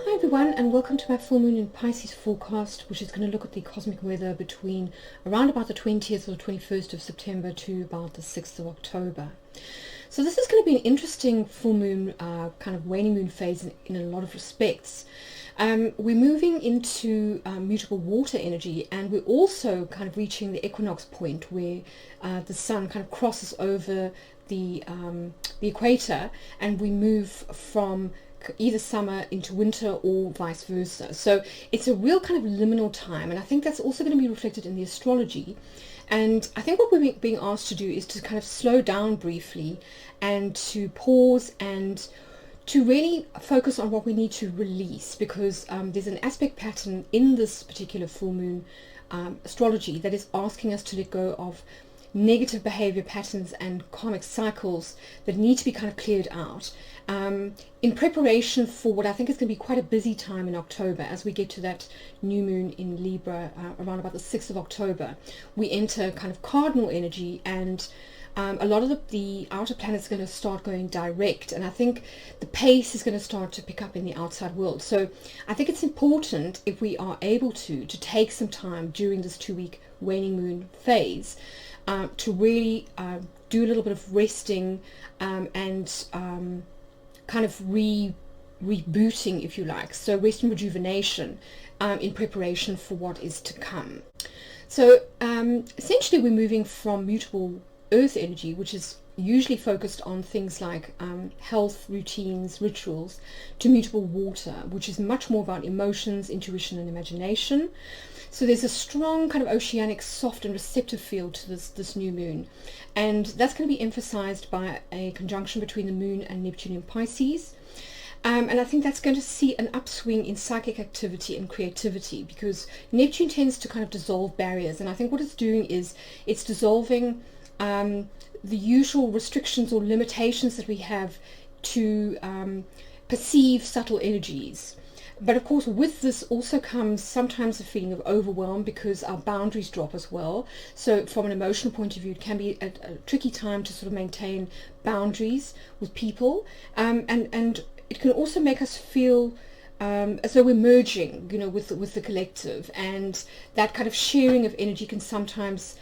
Hi everyone, and welcome to my full moon in Pisces forecast, which is going to look at the cosmic weather between around about the 20th or 21st of September to about the 6th of October. So this is going to be an interesting full moon, kind of waning moon phase in a lot of respects. We're moving into mutable water energy, and we're also kind of reaching the equinox point where the sun kind of crosses over the equator, and we move from either summer into winter or vice versa. So it's a real kind of liminal time, and I think that's also going to be reflected in the astrology. And I think what we're being asked to do is to kind of slow down briefly and to pause and to really focus on what we need to release, because there's an aspect pattern in this particular full moon astrology that is asking us to let go of negative behavior patterns and karmic cycles that need to be kind of cleared out in preparation for what I think is going to be quite a busy time in October as we get to that new moon in Libra around about the 6th of October. We enter kind of cardinal energy, and a lot of the outer planets are going to start going direct, and I think the pace is going to start to pick up in the outside world. So I think it's important, if we are able to take some time during this 2-week waning moon phase to really do a little bit of resting and kind of rebooting, if you like. So rest and rejuvenation in preparation for what is to come. So essentially we're moving from mutable earth energy, which is usually focused on things like health, routines, rituals, to mutable water, which is much more about emotions, intuition and imagination. So there's a strong kind of oceanic, soft and receptive feel to this new moon, and that's going to be emphasized by a conjunction between the moon and Neptune in Pisces. And I think that's going to see an upswing in psychic activity and creativity, because Neptune tends to kind of dissolve barriers, and I think what it's doing is it's dissolving the usual restrictions or limitations that we have to perceive subtle energies. But of course, with this also comes sometimes a feeling of overwhelm, because our boundaries drop as well. So from an emotional point of view, it can be a tricky time to sort of maintain boundaries with people, and it can also make us feel as though we're merging, with the collective, and that kind of sharing of energy can sometimes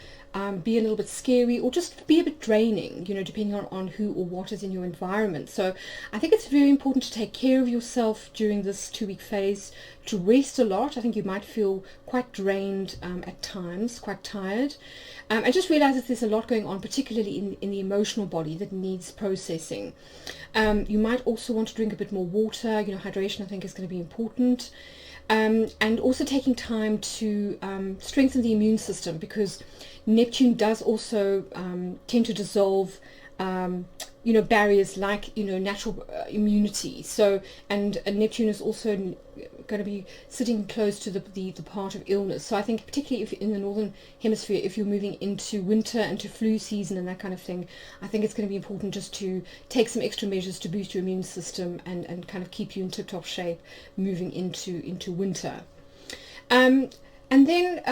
be a little bit scary, or just be a bit draining, depending on who or what is in your environment. So I think it's very important to take care of yourself during this 2-week phase, to rest a lot. I think you might feel quite drained at times, quite tired, and just realize that there's a lot going on, particularly in the emotional body, that needs processing. You might also want to drink a bit more water. Hydration I think is going to be important. And also taking time to strengthen the immune system, because Neptune does also tend to dissolve barriers like natural immunity. So and Neptune is also going to be sitting close to the part of illness. So I think particularly if in the northern hemisphere, if you're moving into winter and to flu season and that kind of thing, I think it's going to be important just to take some extra measures to boost your immune system and kind of keep you in tip-top shape moving into winter. And then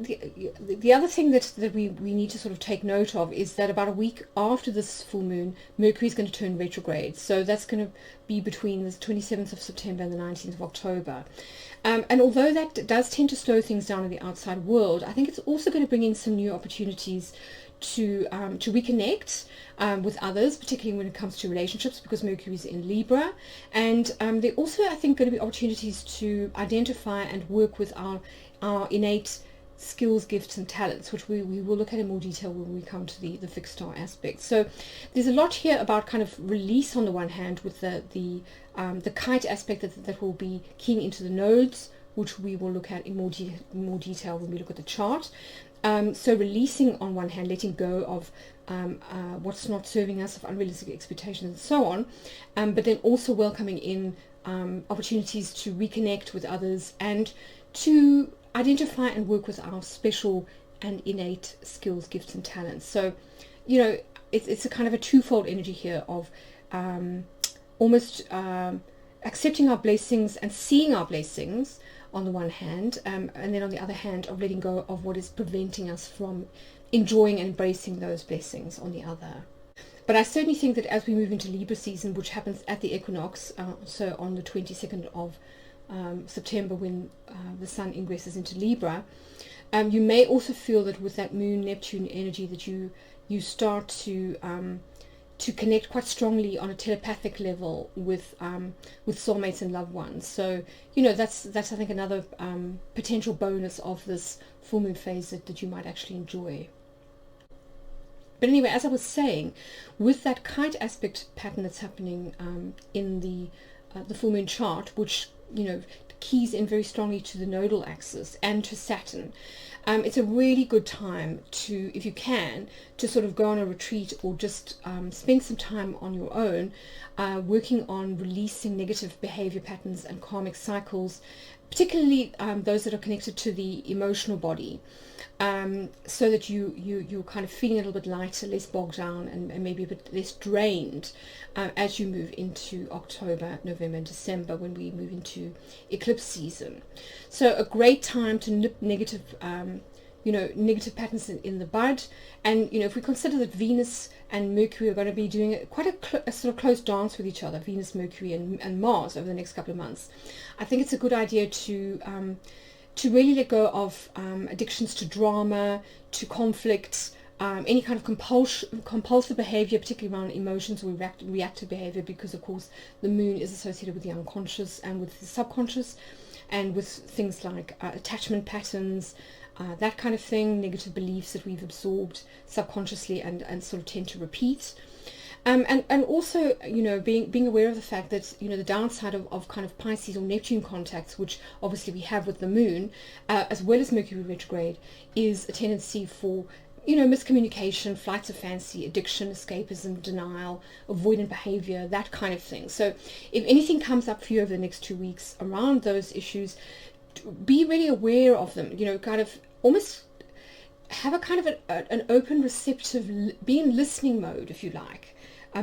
the other thing that we need to sort of take note of is that about a week after this full moon, Mercury is going to turn retrograde. So that's going to be between the 27th of September and the 19th of October. And although that does tend to slow things down in the outside world, I think it's also going to bring in some new opportunities to reconnect with others, particularly when it comes to relationships, because Mercury is in Libra. And there also, I think, going to be opportunities to identify and work with our innate skills, gifts and talents, which we will look at in more detail when we come to the fixed star aspect. So there's a lot here about kind of release on the one hand, with the kite aspect that will be keying into the nodes, which we will look at in more detail when we look at the chart. So releasing on one hand, letting go of what's not serving us, of unrealistic expectations and so on, but then also welcoming in opportunities to reconnect with others and to identify and work with our special and innate skills, gifts and talents. So it's a kind of a twofold energy here of almost accepting our blessings and seeing our blessings on the one hand, and then on the other hand of letting go of what is preventing us from enjoying and embracing those blessings on the other. But I certainly think that as we move into Libra season, which happens at the equinox, so on the 22nd of September, when the Sun ingresses into Libra. You may also feel that with that Moon Neptune energy that you start to connect quite strongly on a telepathic level with soulmates and loved ones. So that's I think another potential bonus of this full moon phase that you might actually enjoy. But anyway, as I was saying, with that kite aspect pattern that's happening in the full moon chart, which keys in very strongly to the nodal axis and to Saturn, it's a really good time to, if you can, to sort of go on a retreat or just spend some time on your own, working on releasing negative behavior patterns and karmic cycles, particularly those that are connected to the emotional body, so that you're kind of feeling a little bit lighter, less bogged down, and maybe a bit less drained as you move into October, November, and December, when we move into eclipse season. So a great time to nip negative negative patterns in the bud. And if we consider that Venus and Mercury are going to be doing quite a sort of close dance with each other, Venus, Mercury, and Mars, over the next couple of months, I think it's a good idea to really let go of addictions to drama, to conflict, any kind of compulsive behavior, particularly around emotions or reactive behavior, because of course the moon is associated with the unconscious and with the subconscious, and with things like attachment patterns, that kind of thing, negative beliefs that we've absorbed subconsciously and sort of tend to repeat. And also, being aware of the fact that, the downside of kind of Pisces or Neptune contacts, which obviously we have with the moon, as well as Mercury retrograde, is a tendency for, miscommunication, flights of fancy, addiction, escapism, denial, avoidant behavior, that kind of thing. So if anything comes up for you over the next 2 weeks around those issues, be really aware of them, kind of almost have a kind of an open, receptive, be in listening mode, if you like.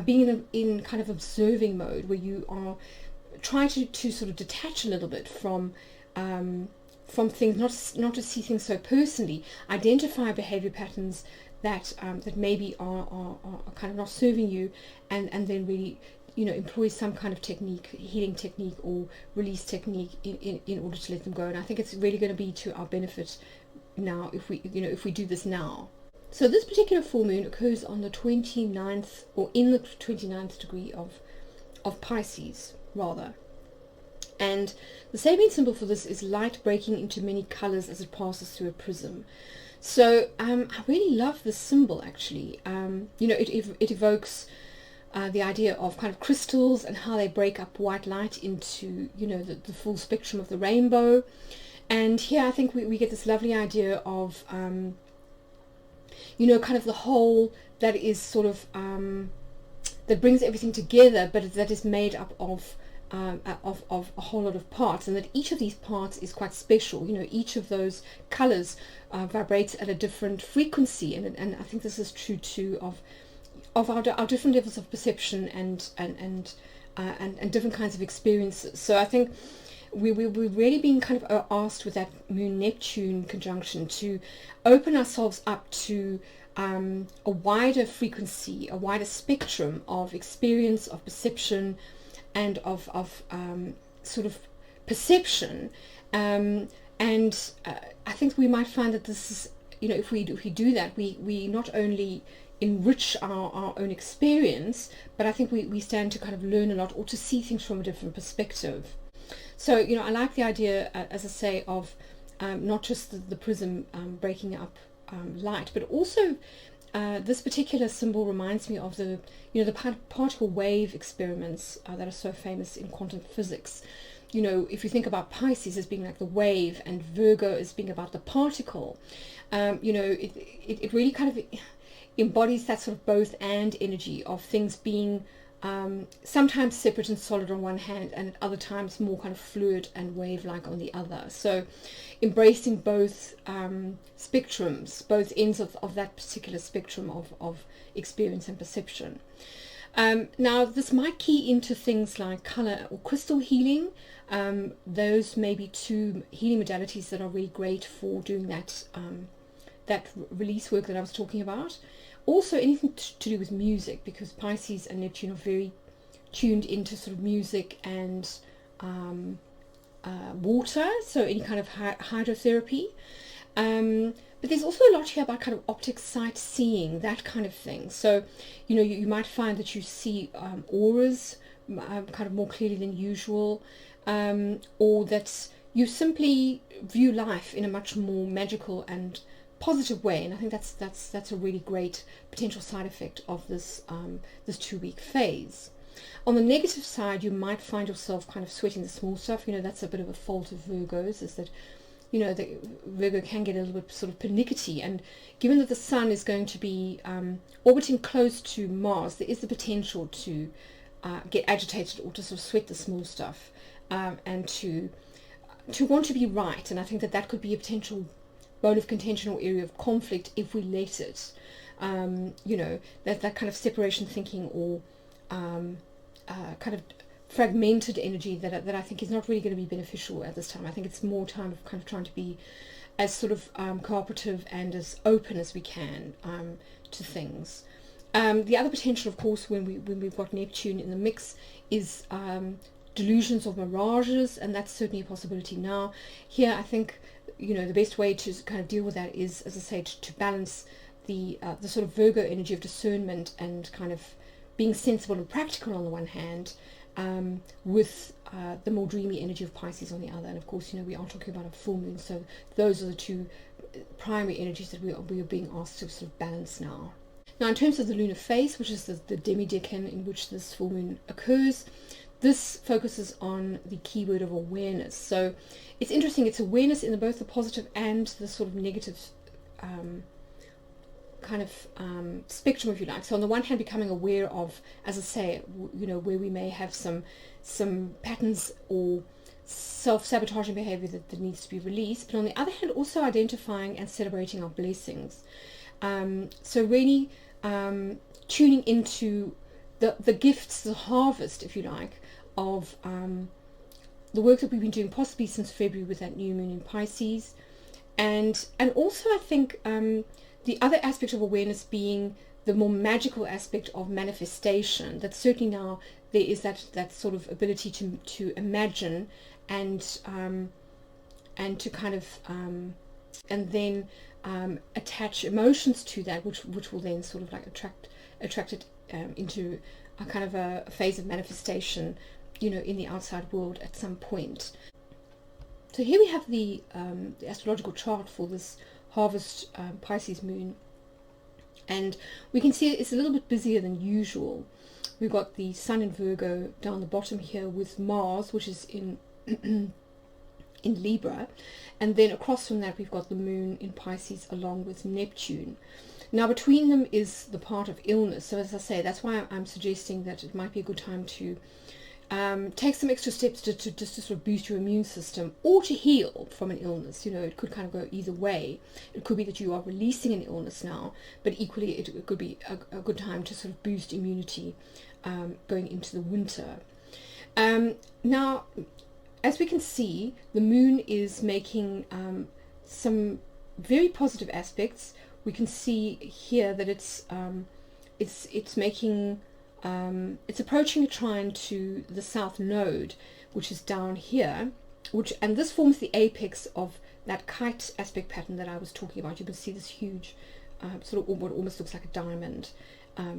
Being in kind of observing mode, where you are trying to sort of detach a little bit from things, not to see things so personally, identify behavior patterns that maybe are kind of not serving you, and then really employ some kind of technique, healing technique or release technique in order to let them go. And I think it's really going to be to our benefit now if we do this now. So this particular full moon occurs on the 29th, or in the 29th degree of Pisces, rather. And the Sabian symbol for this is light breaking into many colors as it passes through a prism. So I really love this symbol, actually. It evokes the idea of kind of crystals and how they break up white light into, the full spectrum of the rainbow. And here I think we get this lovely idea of kind of the whole that is sort of that brings everything together, but that is made up of a whole lot of parts, and that each of these parts is quite special. Each of those colors vibrates at a different frequency, and I think this is true too of our different levels of perception and different kinds of experiences. So I think we're really being kind of asked with that Moon Neptune conjunction to open ourselves up to a wider frequency, a wider spectrum of experience, of perception, and of sort of perception. And I think we might find that this is, if we do that, we not only enrich our own experience, but I think we stand to kind of learn a lot, or to see things from a different perspective. So, I like the idea, as I say, of not just the prism breaking up light, but also this particular symbol reminds me of the particle wave experiments that are so famous in quantum physics. If you think about Pisces as being like the wave and Virgo as being about the particle, it really kind of embodies that sort of both and energy of things being sometimes separate and solid on one hand, and at other times more kind of fluid and wave-like on the other. So embracing both spectrums, both ends of that particular spectrum of experience and perception. Now this might key into things like color or crystal healing. Those may be two healing modalities that are really great for doing that release work that I was talking about. Also anything to do with music, because Pisces and Neptune are very tuned into sort of music and water, so any kind of hydrotherapy. But there's also a lot here about kind of optic sight seeing, that kind of thing. So, you know, you might find that you see auras kind of more clearly than usual, or that you simply view life in a much more magical and positive way. And I think that's a really great potential side effect of this this 2-week phase. On the negative side, you might find yourself kind of sweating the small stuff. You know, that's a bit of a fault of Virgos, is that, you know, the Virgo can get a little bit sort of pernickety, and given that the sun is going to be orbiting close to Mars, there is the potential to get agitated or to sort of sweat the small stuff, and to want to be right. And I think that could be a potential bone of contention or area of conflict if we let it. You know, that kind of separation thinking, or kind of fragmented energy that I think is not really going to be beneficial at this time. I think it's more time of kind of trying to be as sort of cooperative and as open as we can to things. The other potential, of course, when we've got Neptune in the mix, is delusions of mirages, and that's certainly a possibility now. Here, I think, you know, the best way to kind of deal with that is, as I say, to balance the sort of Virgo energy of discernment and kind of being sensible and practical on the one hand, with the more dreamy energy of Pisces on the other. And of course, you know, we are talking about a full moon, so those are the two primary energies that we are being asked to sort of balance now. Now, in terms of the lunar face, which is the demi-decan in which this full moon occurs, this focuses on the keyword of awareness. So it's interesting, it's awareness in both the positive and the sort of negative kind of spectrum, if you like. So on the one hand, becoming aware of, as I say, you know, where we may have some patterns or self-sabotaging behavior that needs to be released, but on the other hand, also identifying and celebrating our blessings. So really tuning into the gifts, the harvest, if you like, of the work that we've been doing possibly since February with that new moon in Pisces, and also I think the other aspect of awareness being the more magical aspect of manifestation. That certainly now there is that sort of ability to imagine and to kind of and then attach emotions to that, which will then sort of like attract it into a kind of a phase of manifestation, you know, in the outside world at some point. So here we have the astrological chart for this Harvest Pisces moon, and we can see it's a little bit busier than usual. We've got the Sun in Virgo down the bottom here, with Mars, which is in in Libra, and then across from that we've got the moon in Pisces along with Neptune. Now between them is the part of illness, so as I say, that's why I'm suggesting that it might be a good time to take some extra steps to just to sort of boost your immune system, or to heal from an illness. You know, it could kind of go either way. It could be that you are releasing an illness now, but equally it could be a good time to sort of boost immunity going into the winter. Now, as we can see, the moon is making some very positive aspects. We can see here that it's making it's approaching a trine to the south node, which is down here, and this forms the apex of that kite aspect pattern that I was talking about. You can see this huge sort of what almost looks like a diamond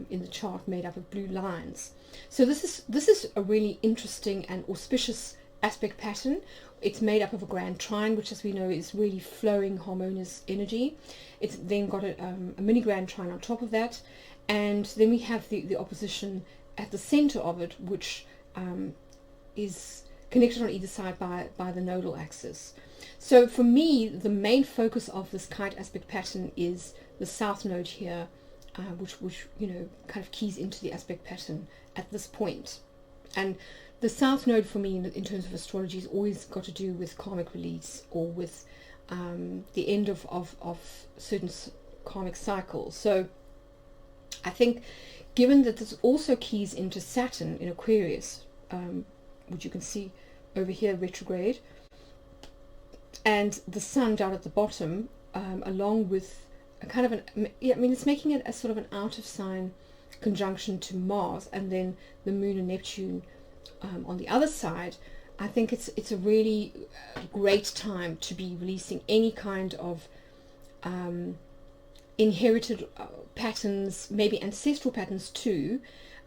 in the chart, made up of blue lines. So this is a really interesting and auspicious aspect pattern. It's made up of a grand trine, which, as we know, is really flowing, harmonious energy. It's then got a mini grand trine on top of that, and then we have the opposition at the center of it, which is connected on either side by the nodal axis. So for me, the main focus of this kite aspect pattern is the south node here, which you know, kind of keys into the aspect pattern at this point. And the south node for me in terms of astrology has always got to do with karmic release, or with the end of certain karmic cycles. So I think, given that this also keys into Saturn in Aquarius, which you can see over here retrograde, and the Sun down at the bottom, along with a kind of it's making it a sort of an out of sign conjunction to Mars, and then the Moon and Neptune on the other side. I think it's a really great time to be releasing any kind of inherited patterns, maybe ancestral patterns too,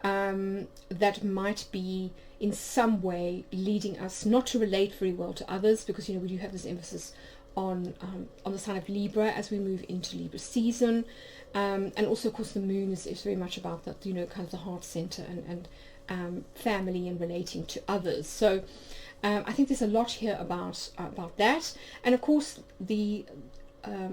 that might be in some way leading us not to relate very well to others, because we do have this emphasis on the sign of Libra as we move into Libra season, and also of course the moon is very much about that, kind of the heart center and family and relating to others. So I think there's a lot here about that. And of course the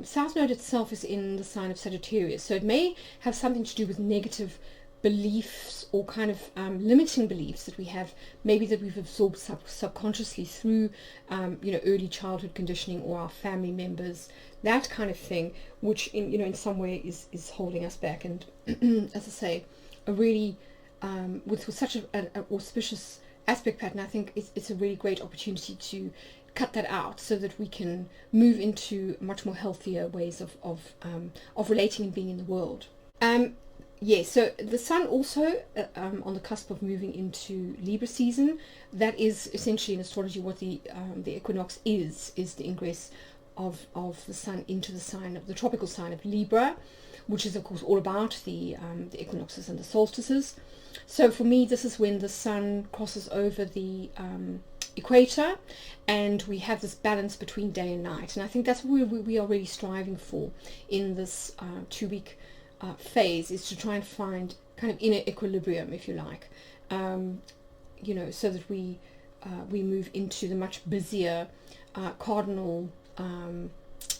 South Node itself is in the sign of Sagittarius, so it may have something to do with negative beliefs or kind of limiting beliefs that we have, maybe that we've absorbed subconsciously through early childhood conditioning or our family members, that kind of thing, which in some way is holding us back. And as I say, a really with such an auspicious aspect pattern, I think it's a really great opportunity to cut that out so that we can move into much more healthier ways of relating and being in the world. Yes, so the sun also on the cusp of moving into Libra season. That is essentially in astrology what the equinox is the ingress of the sun into the tropical sign of Libra, which is of course all about the equinoxes and the solstices. So for me, this is when the sun crosses over the equator, and we have this balance between day and night. And I think that's what we are really striving for in this 2-week phase, is to try and find kind of inner equilibrium, if you like, so that we move into the much busier cardinal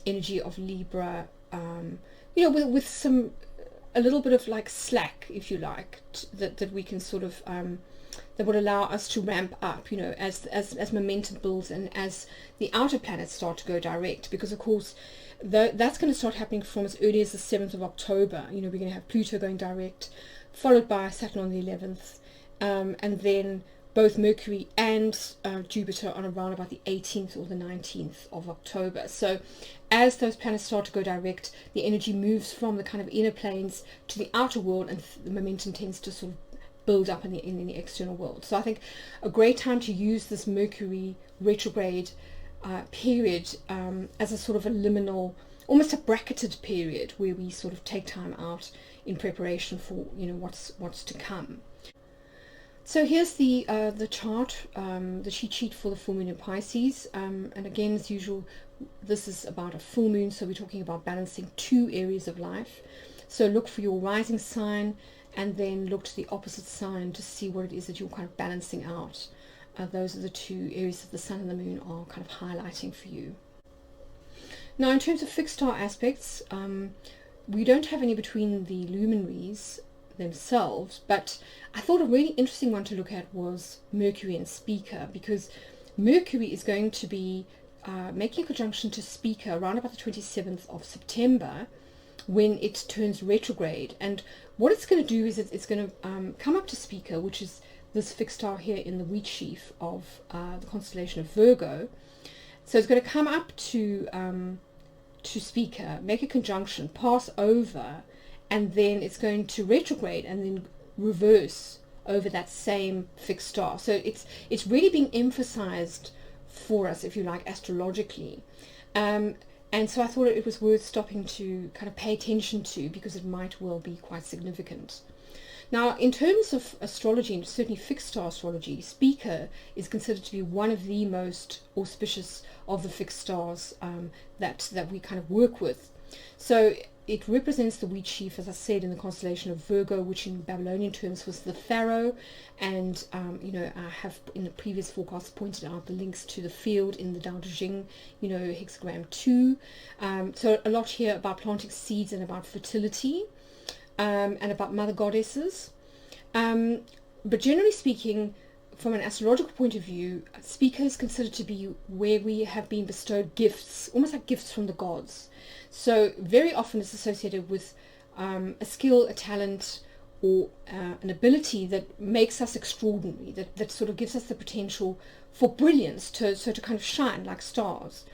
energy of Libra, with some a little bit of like slack, if you like, that we can sort of that would allow us to ramp up, as momentum builds and as the outer planets start to go direct, because of course that's going to start happening from as early as the 7th of October. We're going to have Pluto going direct, followed by Saturn on the 11th, and then both Mercury and Jupiter on around about the 18th or the 19th of October. So as those planets start to go direct, the energy moves from the kind of inner planes to the outer world, and the momentum tends to sort of build up in the external world. So I think a great time to use this Mercury retrograde period as a sort of a liminal, almost a bracketed period, where we sort of take time out in preparation for what's to come. So here's the chart, the cheat sheet for the full moon in Pisces, and again, as usual, this is about a full moon, so we're talking about balancing 2 areas of life. So look for your rising sign, and then look to the opposite sign to see what it is that you're kind of balancing out. Those are the 2 areas that the sun and the moon are kind of highlighting for you. Now, in terms of fixed star aspects, we don't have any between the luminaries themselves, but I thought a really interesting one to look at was Mercury and Speaker, because Mercury is going to be making a conjunction to Speaker around about the 27th of September, when it turns retrograde. And what it's going to do is it's going to come up to Speaker, which is this fixed star here in the wheat sheaf of the constellation of Virgo. So it's going to come up to Speaker, make a conjunction, pass over, and then it's going to retrograde and then reverse over that same fixed star. So it's really being emphasized for us, if you like, astrologically. And so I thought it was worth stopping to kind of pay attention to, because it might well be quite significant. Now, in terms of astrology, and certainly fixed star astrology, Speaker is considered to be one of the most auspicious of the fixed stars that we kind of work with. So it represents the wheat sheaf, as I said, in the constellation of Virgo, which in Babylonian terms was the Pharaoh. And, I have in the previous forecast pointed out the links to the field in the Tao Te Ching, hexagram 2. So a lot here about planting seeds and about fertility, and about mother goddesses. But generally speaking, from an astrological point of view, Speaker is considered to be where we have been bestowed gifts, almost like gifts from the gods. So very often it's associated with a skill, a talent, or an ability that makes us extraordinary, that sort of gives us the potential for brilliance, to kind of shine like stars.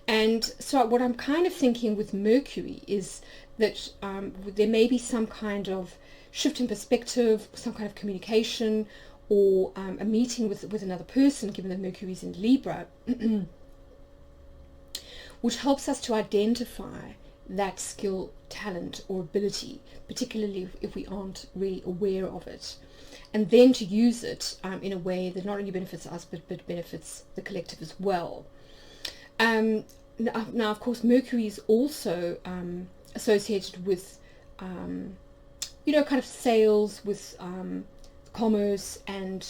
And so what I'm kind of thinking with Mercury is that there may be some kind of shift in perspective, some kind of communication, or a meeting with another person, given that Mercury is in Libra, which helps us to identify that skill, talent, or ability, particularly if we aren't really aware of it, and then to use it in a way that not only benefits us but benefits the collective as well. Now, of course, Mercury is also associated with, kind of sales, with commerce, and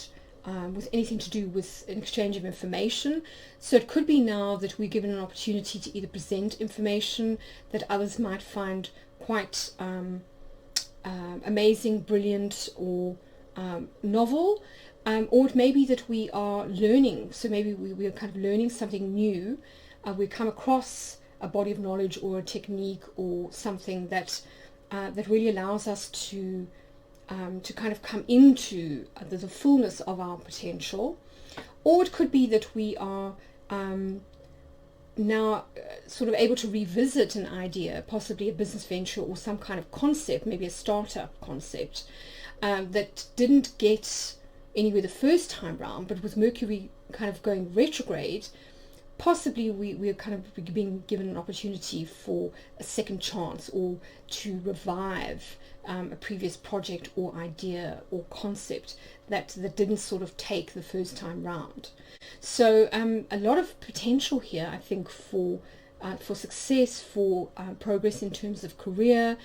with anything to do with an exchange of information. So it could be now that we're given an opportunity to either present information that others might find quite amazing, brilliant, or novel, or it may be that we are learning. So maybe we are kind of learning something new. We come across a body of knowledge or a technique or something that that really allows us to kind of come into the fullness of our potential. Or it could be that we are now sort of able to revisit an idea, possibly a business venture or some kind of concept, maybe a startup concept, that didn't get anywhere the first time round, but with Mercury kind of going retrograde, possibly we're kind of being given an opportunity for a second chance, or to revive a previous project or idea or concept that didn't sort of take the first time round. So a lot of potential here, I think, for success, for progress in terms of career,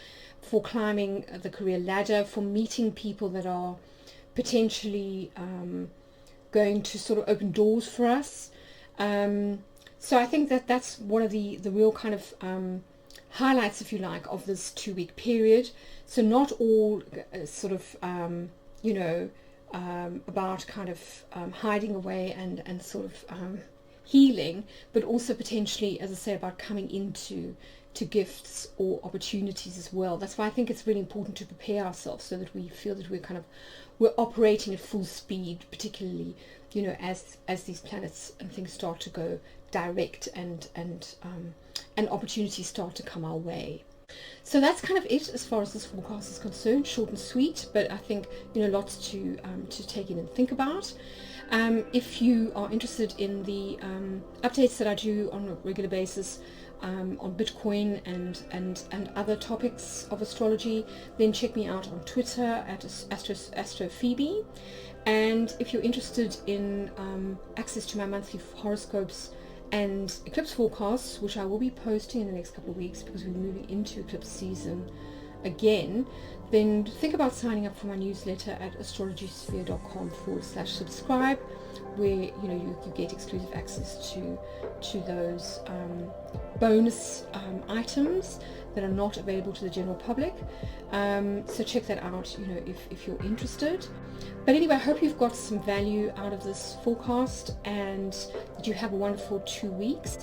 for climbing the career ladder, for meeting people that are potentially going to sort of open doors for us. So I think that's one of the real kind of highlights, if you like, of this 2-week period. So not all sort of, about kind of hiding away and sort of healing, but also potentially, as I say, about coming into gifts or opportunities as well. That's why I think it's really important to prepare ourselves so that we feel that we're operating at full speed, particularly, as these planets and things start to go direct and opportunities start to come our way. So that's kind of it as far as this forecast is concerned. Short and sweet, but I think lots to take in and think about. If you are interested in the updates that I do on a regular basis on Bitcoin and other topics of astrology, then check me out on Twitter at AstroPhoebe. And if you're interested in access to my monthly horoscopes and eclipse forecasts, which I will be posting in the next couple of weeks because we're moving into eclipse season again, then think about signing up for my newsletter at astrologysphere.com/subscribe, where you get exclusive access to those bonus items that are not available to the general public. So check that out, if you're interested. But anyway, I hope you've got some value out of this forecast and that you have a wonderful 2 weeks.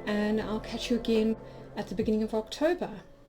And I'll catch you again at the beginning of October.